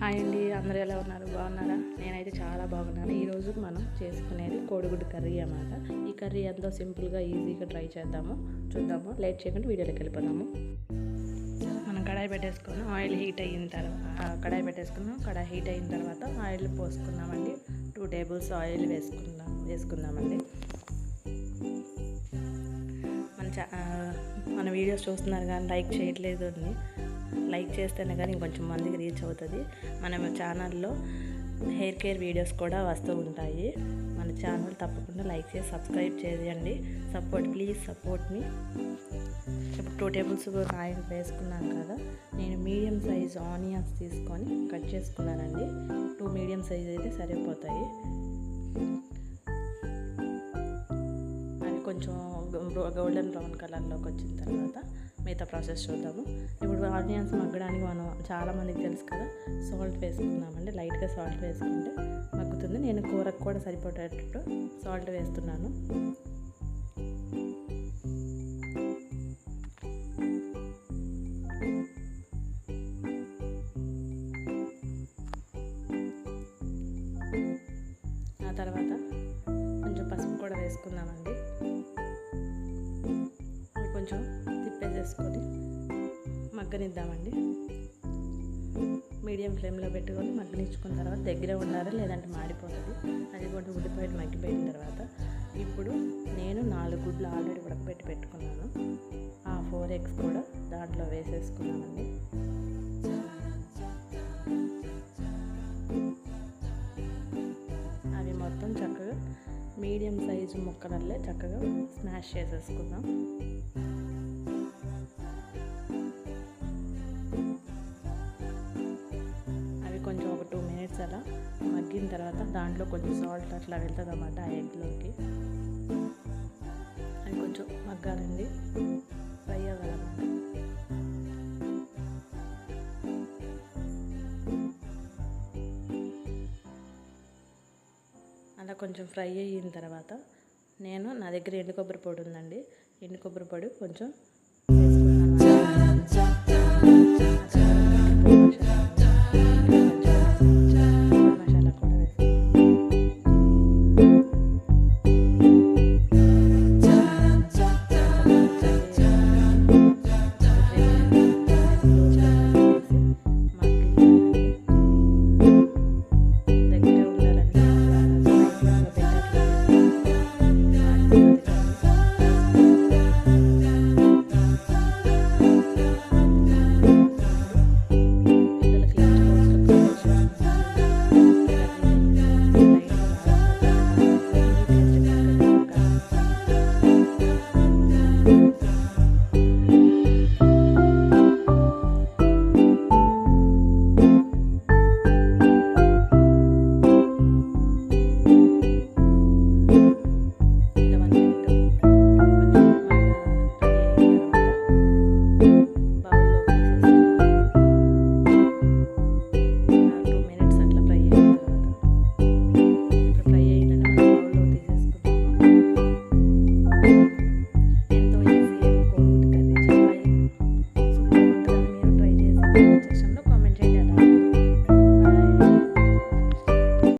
Hi అండి, అందరూ ఎలా ఉన్నారు? బాగున్నారా? నేనైతే చాలా బాగున్నాను. ఈరోజు మనం చేసుకునేది కోడిగుడ్డు కర్రీ అన్నమాట. ఈ కర్రీ ఎంతో సింపుల్గా ఈజీగా ట్రై చేద్దాము, చూద్దాము. లేట్ చేయకుండా వీడియోలోకి వెళ్ళిపోదాము. మనం కడాయి పెట్టేసుకున్నాం, ఆయిల్ హీట్ అయిన తర్వాత కడాయి హీట్ అయిన తర్వాత ఆయిల్ పోసుకున్నామండి. 2 టేబుల్స్ ఆయిల్ వేసుకుందామండి. మన వీడియోస్ చూస్తున్నారు కానీ లైక్ చేయట్లేదు అండి. లైక్ చేస్తేనే కానీ ఇంకొంచెం మందికి రీచ్ అవుతుంది. మన ఛానల్లో హెయిర్ కేర్ వీడియోస్ కూడా వస్తూ ఉంటాయి. మన ఛానల్ తప్పకుండా లైక్ చేసి సబ్స్క్రైబ్ చేయండి. ప్లీజ్ సపోర్ట్ మీ. ఇప్పుడు 2 టేబుల్స్ ఆయిల్ వేసుకున్నాను కదా, నేను మీడియం సైజ్ ఆనియన్స్ తీసుకొని కట్ చేసుకున్నానండి. 2 మీడియం సైజ్ అయితే సరిపోతాయి. అవి కొంచెం గోల్డెన్ బ్రౌన్ కలర్లోకి వచ్చిన తర్వాత మిగతా ప్రాసెస్ చూద్దాము. ఇప్పుడు ఆనియన్స్ మగ్గడానికి మనం చాలామందికి తెలుసు కదా, సాల్ట్ వేసుకుందామండి. లైట్గా సాల్ట్ వేసుకుంటే మగ్గుతుంది. నేను కూరకు కూడా సరిపోయేటట్టు సాల్ట్ వేస్తున్నాను. ఆ తర్వాత కొంచెం పసుపు కూడా వేసుకుందామండి. కొంచెం తిప్పేసేసుకొని మగ్గనిద్దామండి. మీడియం ఫ్లేమ్లో పెట్టుకొని మగ్గనిచ్చుకున్న తర్వాత దగ్గర ఉండాలి, లేదంటే మాడిపోతుంది. అది కూడా ఉల్లిపాయలు మగ్గిపోయిన తర్వాత ఇప్పుడు నేను 4 గుడ్లు ఆల్రెడీ ఉడకబెట్టి పెట్టుకున్నాను. ఆ 4 ఎగ్స్ కూడా దాంట్లో వేసేసుకున్నామండి. అవి మొత్తం చక్కగా మీడియం సైజు ముక్కలల్లే చక్కగా స్మాష్ చేసేసుకుందాం. అవి కొంచెం ఒక 2 మినిట్స్ అలా మగ్గిన తర్వాత దాంట్లో కొంచెం సాల్ట్ అట్లా వెళ్తుంది అన్నమాట ఆ ఎగ్లోకి. అవి కొంచెం మగ్గాలండి, ఫ్రై అవ్వాలన్నమాట. అలా కొంచెం ఫ్రై అయిన తర్వాత నా దగ్గర ఎండు కొబ్బరి పొడి ఉందండి. ఎండు కొబ్బరి పొడి కొంచెం వేసుకున్నాను.